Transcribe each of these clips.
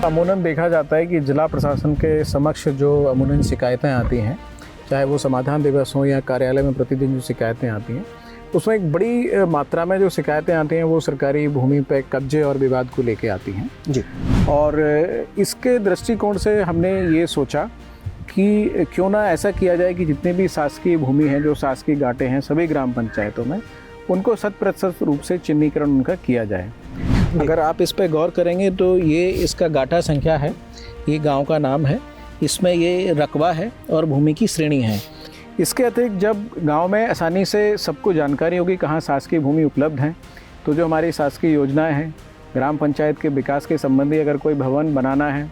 अमूमन देखा जाता है कि जिला प्रशासन के समक्ष जो अमूमन शिकायतें आती हैं, चाहे वो समाधान दिवस हो या कार्यालय में प्रतिदिन जो शिकायतें आती हैं, उसमें एक बड़ी मात्रा में जो शिकायतें आती हैं वो सरकारी भूमि पे कब्जे और विवाद को लेके आती हैं जी। और इसके दृष्टिकोण से हमने ये सोचा कि क्यों ना ऐसा किया जाए कि जितनी भी शासकीय भूमि है, जो शासकीय घाटे हैं सभी ग्राम पंचायतों में, उनको 100% रूप से चिन्हीकरण उनका किया जाए। अगर आप इस पर गौर करेंगे तो ये इसका गाठा संख्या है, ये गांव का नाम है, इसमें ये रकबा है और भूमि की श्रेणी है। इसके अतिरिक्त जब गांव में आसानी से सबको जानकारी होगी कहाँ शासकीय भूमि उपलब्ध है, तो जो हमारी शासकीय योजनाएं हैं, ग्राम पंचायत के विकास के संबंधी अगर कोई भवन बनाना है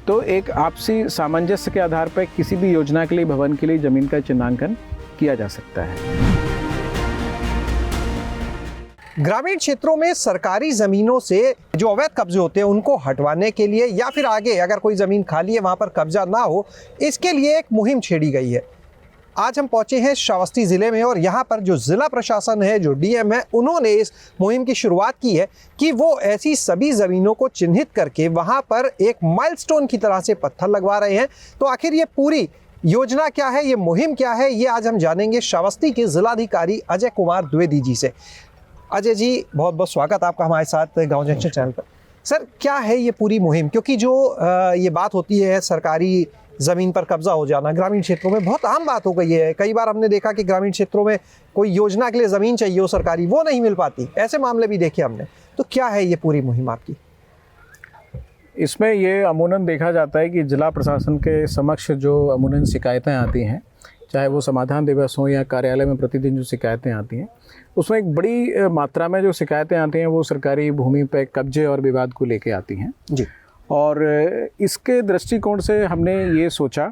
तो एक आपसी सामंजस्य के आधार पर किसी भी योजना के लिए, भवन के लिए ज़मीन का चिन्हांकन किया जा सकता है। ग्रामीण क्षेत्रों में सरकारी ज़मीनों से जो अवैध कब्जे होते हैं उनको हटवाने के लिए या फिर आगे अगर कोई ज़मीन खाली है वहाँ पर कब्जा ना हो, इसके लिए एक मुहिम छेड़ी गई है। आज हम पहुँचे हैं श्रावस्ती ज़िले में और यहाँ पर जो ज़िला प्रशासन है, जो डीएम है, उन्होंने इस मुहिम की शुरुआत की है कि वो ऐसी सभी ज़मीनों को चिन्हित करके वहाँ पर एक माइलस्टोन की तरह से पत्थर लगवा रहे हैं। तो आखिर ये पूरी योजना क्या है, ये मुहिम क्या है, ये आज हम जानेंगे श्रावस्ती के ज़िलाधिकारी अजय कुमार द्विवेदी जी से। अजय जी, बहुत बहुत स्वागत आपका हमारे साथ गांव जंक्शन चैनल पर। सर, क्या है ये पूरी मुहिम? क्योंकि जो ये बात होती है सरकारी ज़मीन पर कब्जा हो जाना ग्रामीण क्षेत्रों में बहुत आम बात हो गई है। कई बार हमने देखा कि ग्रामीण क्षेत्रों में कोई योजना के लिए ज़मीन चाहिए हो सरकारी, वो नहीं मिल पाती, ऐसे मामले भी देखे हमने। तो क्या है ये पूरी मुहिम आपकी? इसमें ये अमूमन देखा जाता है कि जिला प्रशासन के समक्ष जो अमूमन शिकायतें आती हैं, चाहे वो समाधान दिवस हो या कार्यालय में प्रतिदिन जो शिकायतें आती हैं, उसमें एक बड़ी मात्रा में जो शिकायतें आती हैं वो सरकारी भूमि पे कब्जे और विवाद को लेके आती हैं जी। और इसके दृष्टिकोण से हमने ये सोचा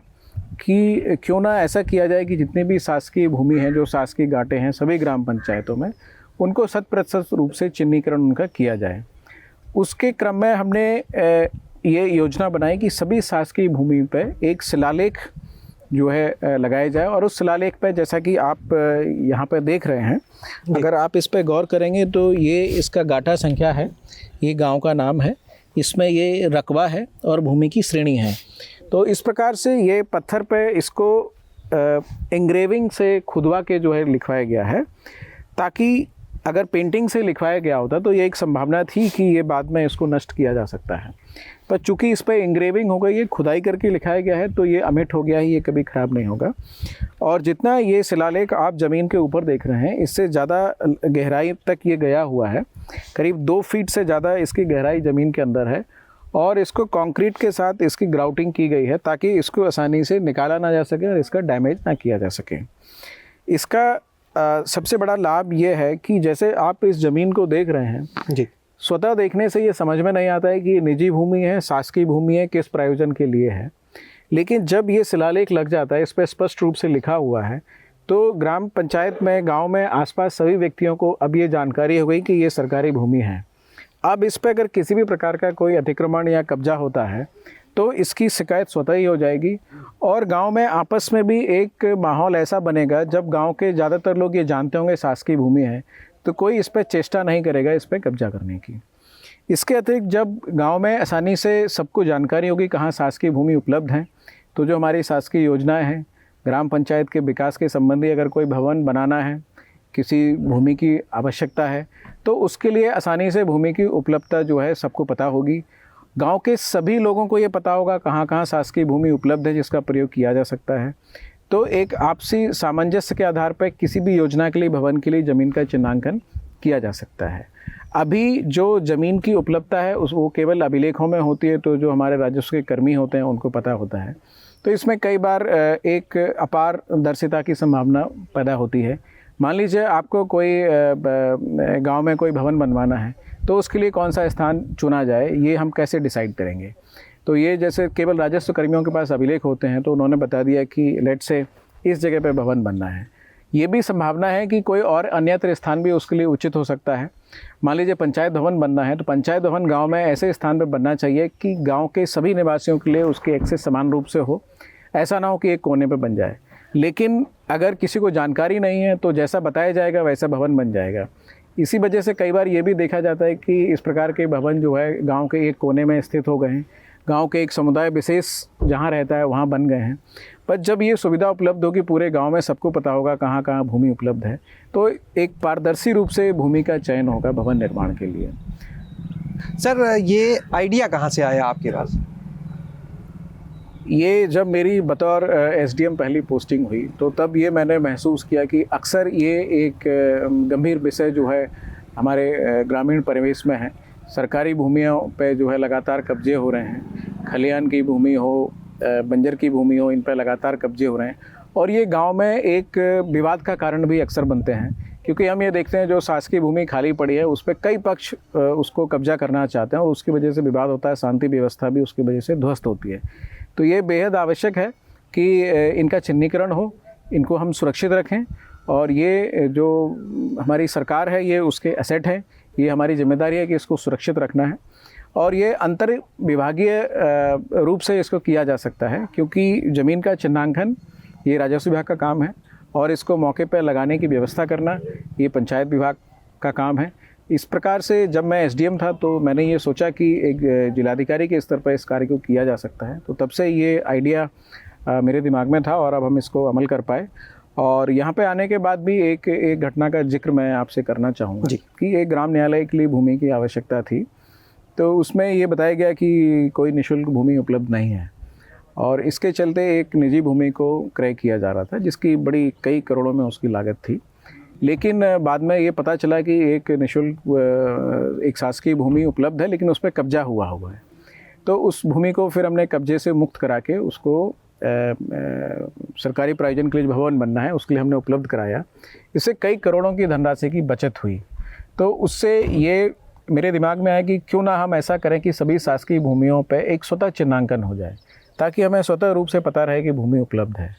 कि क्यों ना ऐसा किया जाए कि जितनी भी शासकीय भूमि है, जो शासकीय घाटे हैं सभी ग्राम पंचायतों में, उनको 100% रूप से चिन्हीकरण उनका किया जाए। उसके क्रम में हमने ये योजना बनाई कि सभी शासकीय भूमि पे एक शिलालेख जो है लगाया जाए और उस शिलालेख पे, जैसा कि आप यहाँ पे देख रहे हैं, अगर आप इस पे गौर करेंगे तो ये इसका गाठा संख्या है, ये गांव का नाम है, इसमें ये रकबा है और भूमि की श्रेणी है। तो इस प्रकार से ये पत्थर पे इसको इंग्रेविंग से खुदवा के जो है लिखवाया गया है, ताकि अगर पेंटिंग से लिखवाया गया होता तो ये एक संभावना थी कि ये बाद में इसको नष्ट किया जा सकता है, पर चूंकि इस पर इंग्रेविंग हो गई, ये खुदाई करके लिखाया गया है, तो ये अमिट हो गया है, ये कभी ख़राब नहीं होगा। और जितना ये शिलालेख आप ज़मीन के ऊपर देख रहे हैं, इससे ज़्यादा गहराई तक ये गया हुआ है, करीब 2 फीट से ज़्यादा इसकी गहराई ज़मीन के अंदर है और इसको कंक्रीट के साथ इसकी ग्राउटिंग की गई है ताकि इसको आसानी से निकाला ना जा सके और इसका डैमेज ना किया जा सके। इसका सबसे बड़ा लाभ ये है कि जैसे आप इस ज़मीन को देख रहे हैं जी, स्वतः देखने से ये समझ में नहीं आता है कि ये निजी भूमि है, शासकीय भूमि है, किस प्रयोजन के लिए है, लेकिन जब ये शिलालेख लग जाता है, इस पर स्पष्ट रूप से लिखा हुआ है, तो ग्राम पंचायत में, गांव में आसपास सभी व्यक्तियों को अब ये जानकारी हो गई कि ये सरकारी भूमि है। अब इस पर अगर किसी भी प्रकार का कोई अतिक्रमण या कब्जा होता है तो इसकी शिकायत स्वतः ही हो जाएगी और गांव में आपस में भी एक माहौल ऐसा बनेगा, जब गांव के ज़्यादातर लोग ये जानते होंगे शासकीय भूमि है, तो कोई इस पर चेष्टा नहीं करेगा इस पर कब्जा करने की। इसके अतिरिक्त जब गांव में आसानी से सबको जानकारी होगी कहाँ शासकीय भूमि उपलब्ध है, तो जो हमारी शासकीय योजनाएं हैं, ग्राम पंचायत के विकास के संबंधी अगर कोई भवन बनाना है, किसी भूमि की आवश्यकता है, तो उसके लिए आसानी से भूमि की उपलब्धता जो है सबको पता होगी। गांव के सभी लोगों को ये पता होगा कहाँ कहाँ शासकीय भूमि उपलब्ध है जिसका प्रयोग किया जा सकता है। तो एक आपसी सामंजस्य के आधार पर किसी भी योजना के लिए, भवन के लिए ज़मीन का चिन्हांकन किया जा सकता है। अभी जो ज़मीन की उपलब्धता है वो केवल अभिलेखों में होती है, तो जो हमारे राजस्व के कर्मी होते हैं उनको पता होता है। तो इसमें कई बार एक अपारदर्शिता की संभावना पैदा होती है। मान लीजिए आपको कोई गांव में कोई भवन बनवाना है, तो उसके लिए कौन सा स्थान चुना जाए, ये हम कैसे डिसाइड करेंगे? तो ये जैसे केवल राजस्व कर्मियों के पास अभिलेख होते हैं, तो उन्होंने बता दिया कि लेट से इस जगह पे भवन बनना है। ये भी संभावना है कि कोई और अन्यत्र स्थान भी उसके लिए उचित हो सकता है। मान लीजिए पंचायत भवन बनना है, तो पंचायत भवन गांव में ऐसे स्थान पर बनना चाहिए कि गांव के सभी निवासियों के लिए उसकी एक्सेस समान रूप से हो, ऐसा ना हो कि एक कोने पे बन जाए। लेकिन अगर किसी को जानकारी नहीं है तो जैसा बताया जाएगा वैसा भवन बन जाएगा। इसी वजह से कई बार ये भी देखा जाता है कि इस प्रकार के भवन जो है गांव के एक कोने में स्थित हो गए हैं, गांव के एक समुदाय विशेष जहां रहता है वहां बन गए हैं। पर जब ये सुविधा उपलब्ध होगी पूरे गांव में, सबको पता होगा कहाँ कहाँ भूमि उपलब्ध है, तो एक पारदर्शी रूप से भूमि का चयन होगा भवन निर्माण के लिए। सर, ये आइडिया कहाँ से आया आपके पास? ये जब मेरी बतौर एसडीएम पहली पोस्टिंग हुई तो तब ये मैंने महसूस किया कि अक्सर ये एक गंभीर विषय जो है हमारे ग्रामीण परिवेश में है। सरकारी भूमियों पे जो है लगातार कब्जे हो रहे हैं, खलिहान की भूमि हो, बंजर की भूमि हो, इन पर लगातार कब्जे हो रहे हैं और ये गांव में एक विवाद का कारण भी अक्सर बनते हैं, क्योंकि हम ये देखते हैं जो शासकीय भूमि खाली पड़ी है उस पर कई पक्ष उसको कब्जा करना चाहते हैं और उसकी वजह से विवाद होता है, शांति व्यवस्था भी उसकी वजह से ध्वस्त होती है। तो ये बेहद आवश्यक है कि इनका चिन्हीकरण हो, इनको हम सुरक्षित रखें और ये जो हमारी सरकार है ये उसके एसेट है, ये हमारी जिम्मेदारी है कि इसको सुरक्षित रखना है और ये अंतर विभागीय रूप से इसको किया जा सकता है, क्योंकि ज़मीन का चिन्हांकन ये राजस्व विभाग का काम है और इसको मौके पर लगाने की व्यवस्था करना ये पंचायत विभाग का काम है। इस प्रकार से जब मैं एसडीएम था तो मैंने ये सोचा कि एक जिलाधिकारी के स्तर पर इस कार्य को किया जा सकता है, तो तब से ये आइडिया मेरे दिमाग में था और अब हम इसको अमल कर पाए। और यहाँ पे आने के बाद भी एक घटना का जिक्र मैं आपसे करना चाहूँगा कि एक ग्राम न्यायालय के लिए भूमि की आवश्यकता थी, तो उसमें ये बताया गया कि कोई निःशुल्क भूमि उपलब्ध नहीं है और इसके चलते एक निजी भूमि को क्रय किया जा रहा था जिसकी बड़ी कई करोड़ों में उसकी लागत थी। लेकिन बाद में ये पता चला कि एक निःशुल्क एक शासकीय भूमि उपलब्ध है लेकिन उस पर कब्जा हुआ है, तो उस भूमि को फिर हमने कब्जे से मुक्त करा के उसको सरकारी प्रयोजन के लिए भवन बनना है उसके लिए हमने उपलब्ध कराया। इससे कई करोड़ों की धनराशि की बचत हुई। तो उससे ये मेरे दिमाग में आया कि क्यों ना हम ऐसा करें कि सभी शासकीय भूमियों पे एक स्वतः चिन्हांकन हो जाए ताकि हमें स्वतः रूप से पता रहे कि भूमि उपलब्ध है।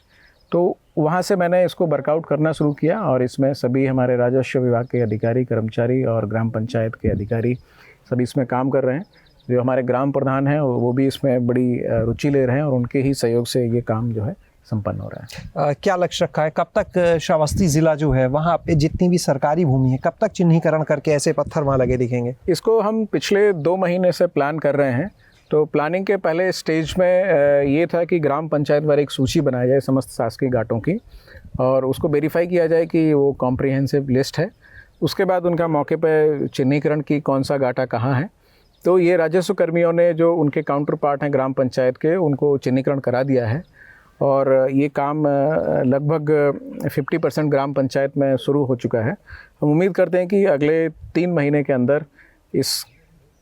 तो वहाँ से मैंने इसको वर्कआउट करना शुरू किया और इसमें सभी हमारे राजस्व विभाग के अधिकारी, कर्मचारी और ग्राम पंचायत के अधिकारी सभी इसमें काम कर रहे हैं। जो हमारे ग्राम प्रधान हैं वो भी इसमें बड़ी रुचि ले रहे हैं और उनके ही सहयोग से ये काम जो है संपन्न हो रहा है। क्या लक्ष्य रखा है, कब तक श्रावस्ती ज़िला जो है वहाँ पे जितनी भी सरकारी भूमि है कब तक चिन्हीकरण करके ऐसे पत्थर वहाँ लगे दिखेंगे? इसको हम पिछले 2 महीने से प्लान कर रहे हैं। तो प्लानिंग के पहले स्टेज में ये था कि ग्राम पंचायत वार एक सूची बनाई जाए समस्त शासकीय घाटों की और उसको वेरीफाई किया जाए कि वो कॉम्प्रिहेंसिव लिस्ट है। उसके बाद उनका मौके पर चिन्हीकरण की कौन सा घाटा कहाँ है। तो ये राजस्व कर्मियों ने जो उनके काउंटर पार्ट हैं ग्राम पंचायत के उनको चिन्हीकरण करा दिया है और ये काम लगभग 50% ग्राम पंचायत में शुरू हो चुका है। हम उम्मीद करते हैं कि अगले 3 महीने के अंदर इस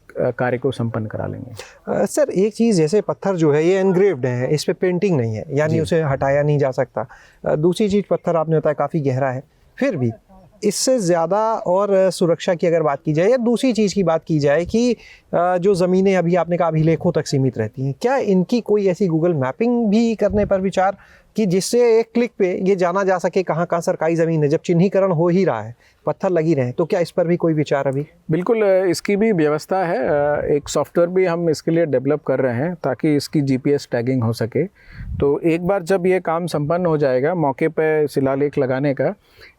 कार्य को संपन्न करा लेंगे। सर, एक चीज़ जैसे पत्थर जो है ये एनग्रेव्ड है, इस पे पेंटिंग नहीं है यानी उसे हटाया नहीं जा सकता। दूसरी चीज़ पत्थर आपने बताया काफ़ी गहरा है, फिर भी इससे ज़्यादा और सुरक्षा की अगर बात की जाए या दूसरी चीज़ की बात की जाए कि जो ज़मीनें अभी आपने कहा अभिलेखों तक सीमित रहती हैं, क्या इनकी कोई ऐसी गूगल मैपिंग भी करने पर विचार कि जिससे एक क्लिक पे ये जाना जा सके कहाँ कहाँ सरकारी ज़मीन है, जब चिन्हीकरण हो ही रहा है, पत्थर लगी रहे, तो क्या इस पर भी कोई विचार अभी? बिल्कुल, इसकी भी व्यवस्था है। एक सॉफ्टवेयर भी हम इसके लिए डेवलप कर रहे हैं ताकि इसकी जीपीएस टैगिंग हो सके। तो एक बार जब ये काम संपन्न हो जाएगा मौके पे शिलालेख लगाने का,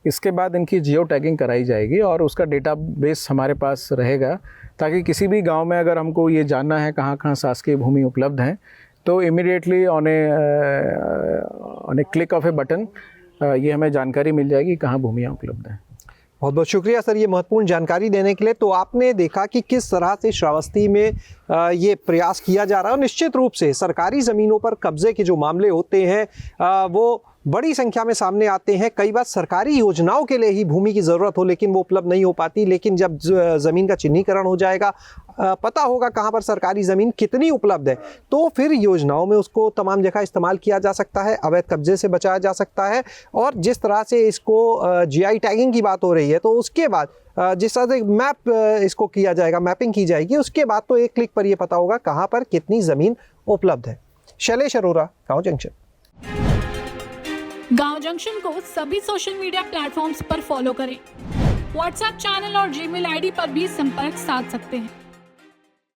इसके बाद इनकी जियो टैगिंग कराई जाएगी और उसका डेटाबेस हमारे पास रहेगा ताकि किसी भी गाँव में अगर हमको ये जानना है कहाँ कहाँ शासकीय भूमि उपलब्ध हैं तो immediately on A click of A button ये हमें जानकारी मिल जाएगी कहाँ भूमियाँ उपलब्ध हैं। बहुत बहुत शुक्रिया सर ये महत्वपूर्ण जानकारी देने के लिए। तो आपने देखा कि किस तरह से श्रावस्ती में ये प्रयास किया जा रहा है और निश्चित रूप से सरकारी ज़मीनों पर कब्जे के जो मामले होते हैं वो बड़ी संख्या में सामने आते हैं। कई बार सरकारी योजनाओं के लिए ही भूमि की ज़रूरत हो लेकिन वो उपलब्ध नहीं हो पाती, लेकिन जब ज़मीन का चिन्हीकरण हो जाएगा, पता होगा कहाँ पर सरकारी ज़मीन कितनी उपलब्ध है, तो फिर योजनाओं में उसको तमाम जगह इस्तेमाल किया जा सकता है, अवैध कब्जे से बचाया जा सकता है। और जिस तरह से इसको जीआई टैगिंग की बात हो रही है, तो उसके बाद जिस तरह से मैप इसको किया जाएगा, मैपिंग की जाएगी, उसके बाद तो एक क्लिक पर यह पता होगा कहाँ पर कितनी ज़मीन उपलब्ध है। शैलेश अरोरा, गाँव जंक्शन। गांव जंक्शन को सभी सोशल मीडिया प्लेटफॉर्म्स पर फॉलो करें। व्हाट्सएप चैनल और जीमेल आईडी पर भी संपर्क साध सकते हैं।